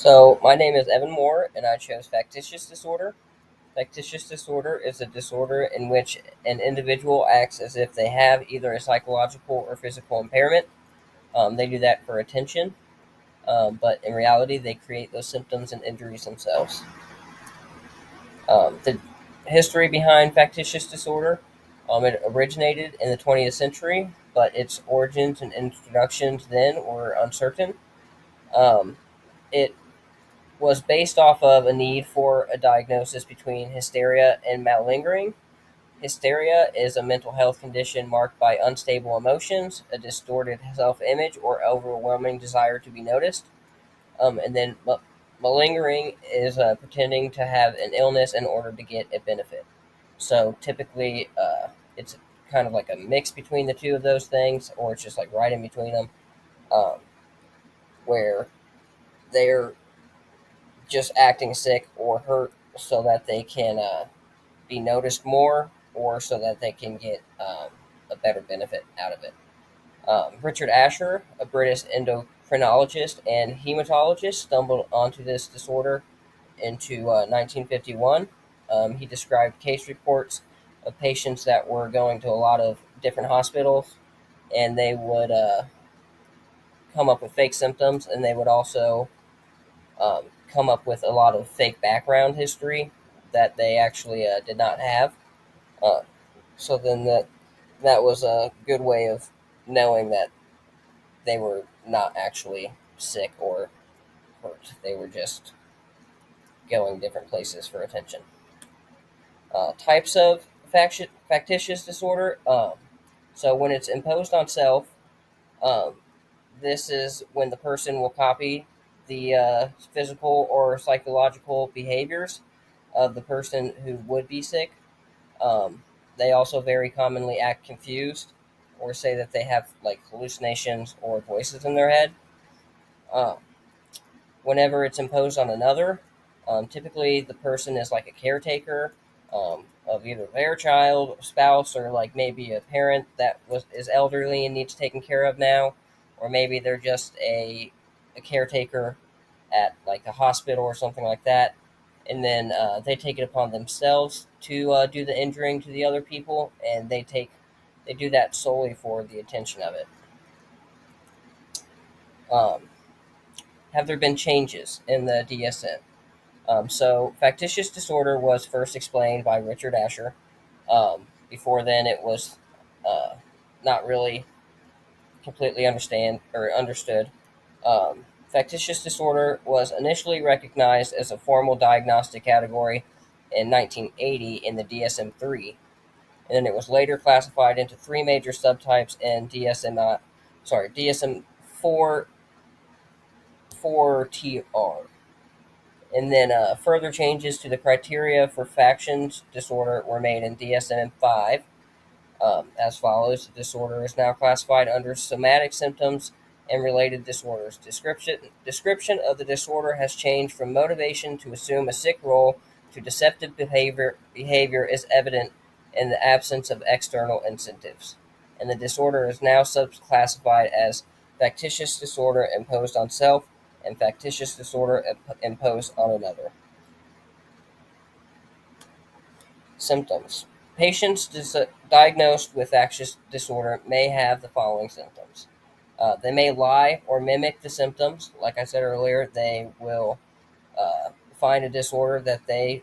So, my name is Evan Moore, and I chose factitious disorder. Factitious disorder is a disorder in which an individual acts as if they have either a psychological or physical impairment. They do that for attention, but in reality, they create those symptoms and injuries themselves. The history behind factitious disorder, it originated in the 20th century, but its origins and introductions then were uncertain. Um, it was based off of a need for a diagnosis between hysteria and malingering. Hysteria is a mental health condition marked by unstable emotions, a distorted self image, or overwhelming desire to be noticed. And then malingering is pretending to have an illness in order to get a benefit. So typically, it's kind of like a mix between the two of those things, or it's just like right in between them, um, where they're just acting sick or hurt so that they can be noticed more or so that they can get a better benefit out of it. Richard Asher, a British endocrinologist and hematologist, stumbled onto this disorder into 1951. He described case reports of patients that were going to a lot of different hospitals, and they would come up with fake symptoms, and they would also come up with a lot of fake background history that they actually did not have. Uh, so then that was a good way of knowing that they were not actually sick or hurt. They were just going different places for attention. Types of factitious disorder. So when it's imposed on self, um, this is when the person will copy the physical or psychological behaviors of the person who would be sick. Um, they also very commonly act confused or say that they have like hallucinations or voices in their head. Uh, Whenever it's imposed on another, typically the person is like a caretaker of either their child, spouse, or like maybe a parent that is elderly and needs taken care of now, or maybe they're just a caretaker at like a hospital or something like that, and then they take it upon themselves to do the injuring to the other people, and they do that solely for the attention of it. Um, have there been changes in the DSM? So, factitious disorder was first explained by Richard Asher. Before then, it was uh, not really completely understood. Factitious disorder was initially recognized as a formal diagnostic category in 1980 in the DSM-3, and then it was later classified into three major subtypes in DSM-4 4TR. And then further changes to the criteria for factions disorder were made in DSM 5 as follows. The disorder is now classified under somatic symptoms and related disorders. Description of the disorder has changed from motivation to assume a sick role to deceptive behavior is evident in the absence of external incentives. And the disorder is now subclassified as factitious disorder imposed on self and factitious disorder imposed on another. Symptoms. Patients diagnosed with factitious disorder may have the following symptoms. They may lie or mimic the symptoms. Like I said earlier, they will find a disorder that they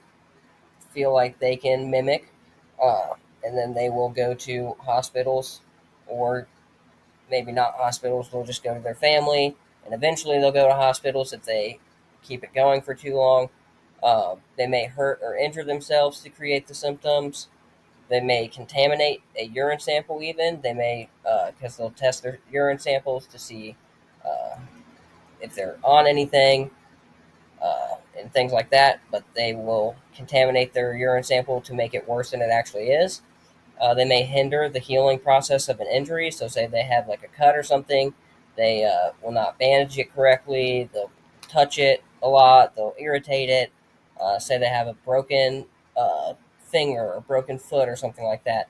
feel like they can mimic, uh, and then they will go to hospitals, or maybe not hospitals, they'll just go to their family, and eventually they'll go to hospitals if they keep it going for too long. They may hurt or injure themselves to create the symptoms. They may contaminate a urine sample, even. They may, because they'll test their urine samples to see uh, if they're on anything and things like that, but they will contaminate their urine sample to make it worse than it actually is. They may hinder the healing process of an injury. So, say they have like a cut or something, they will not bandage it correctly. They'll touch it a lot. They'll irritate it. Say they have a broken finger or broken foot or something like that.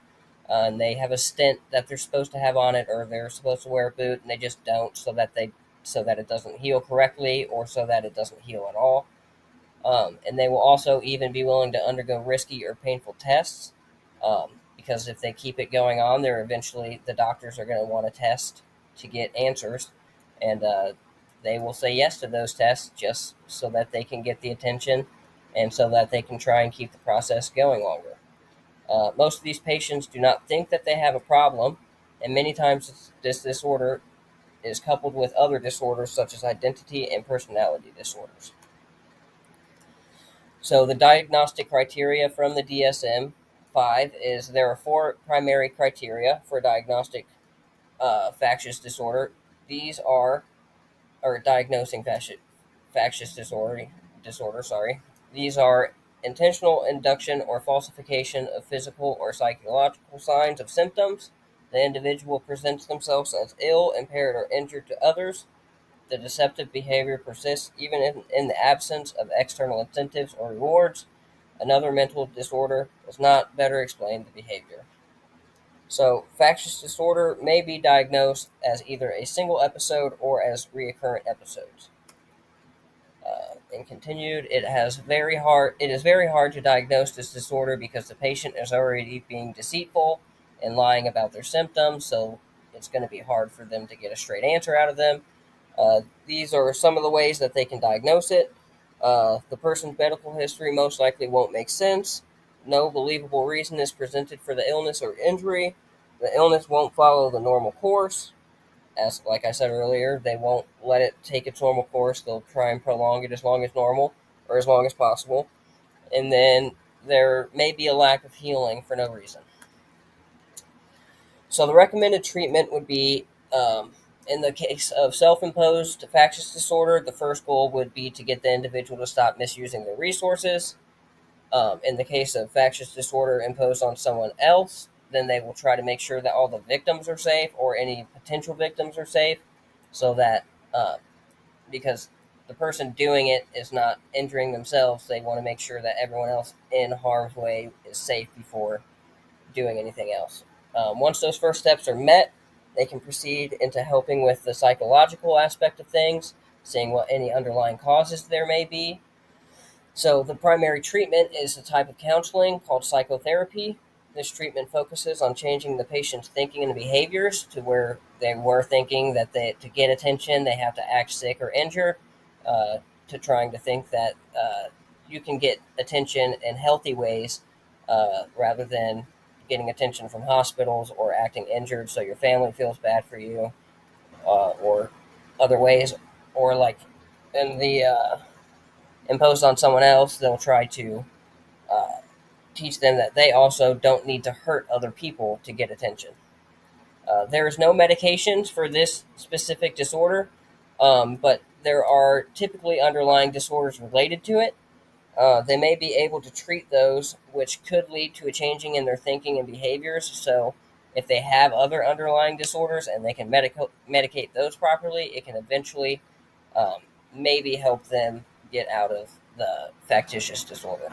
And they have a stent that they're supposed to have on it, or they're supposed to wear a boot, and they just don't, so that they so that it doesn't heal correctly or so that it doesn't heal at all. And they will also even be willing to undergo risky or painful tests, because if they keep it going on, they're eventually the doctors are going to want to test to get answers, and they will say yes to those tests just so that they can get the attention and so that they can try and keep the process going longer. Most of these patients do not think that they have a problem, and many times this disorder is coupled with other disorders such as identity and personality disorders. So, the diagnostic criteria from the DSM 5 is there are four primary criteria for diagnostic factious disorder. These are, or diagnosing factious disorder, sorry. These are intentional induction or falsification of physical or psychological signs of symptoms. The individual presents themselves as ill, impaired, or injured to others. The deceptive behavior persists even in the absence of external incentives or rewards. Another mental disorder does not better explain the behavior. So, factious disorder may be diagnosed as either a single episode or as recurrent episodes. And continued, it is very hard to diagnose this disorder because the patient is already being deceitful and lying about their symptoms, so it's going to be hard for them to get a straight answer out of them. These are some of the ways that they can diagnose it. The person's medical history most likely won't make sense. No believable reason is presented for the illness or injury. The illness won't follow the normal course. As like I said earlier, they won't let it take its normal course. They'll try and prolong it as long as normal or as long as possible. And then there may be a lack of healing for no reason. So the recommended treatment would be, in the case of self-imposed factious disorder, the first goal would be to get the individual to stop misusing their resources. In the case of factious disorder imposed on someone else, then they will try to make sure that all the victims are safe or any potential victims are safe, so that because the person doing it is not injuring themselves, they want to make sure that everyone else in harm's way is safe before doing anything else. Once those first steps are met, they can proceed into helping with the psychological aspect of things, seeing what any underlying causes there may be. So, the primary treatment is a type of counseling called psychotherapy. This treatment focuses on changing the patient's thinking and behaviors to where they were thinking that to get attention they have to act sick or injured, uh, to trying to think that you can get attention in healthy ways, rather than getting attention from hospitals or acting injured so your family feels bad for you, or other ways, or like in the imposed on someone else, they'll try to uh, teach them that they also don't need to hurt other people to get attention. There is no medications for this specific disorder, but there are typically underlying disorders related to it. They may be able to treat those, which could lead to a changing in their thinking and behaviors. So, if they have other underlying disorders and they can medicate those properly, it can eventually, um, maybe help them get out of the factitious disorder.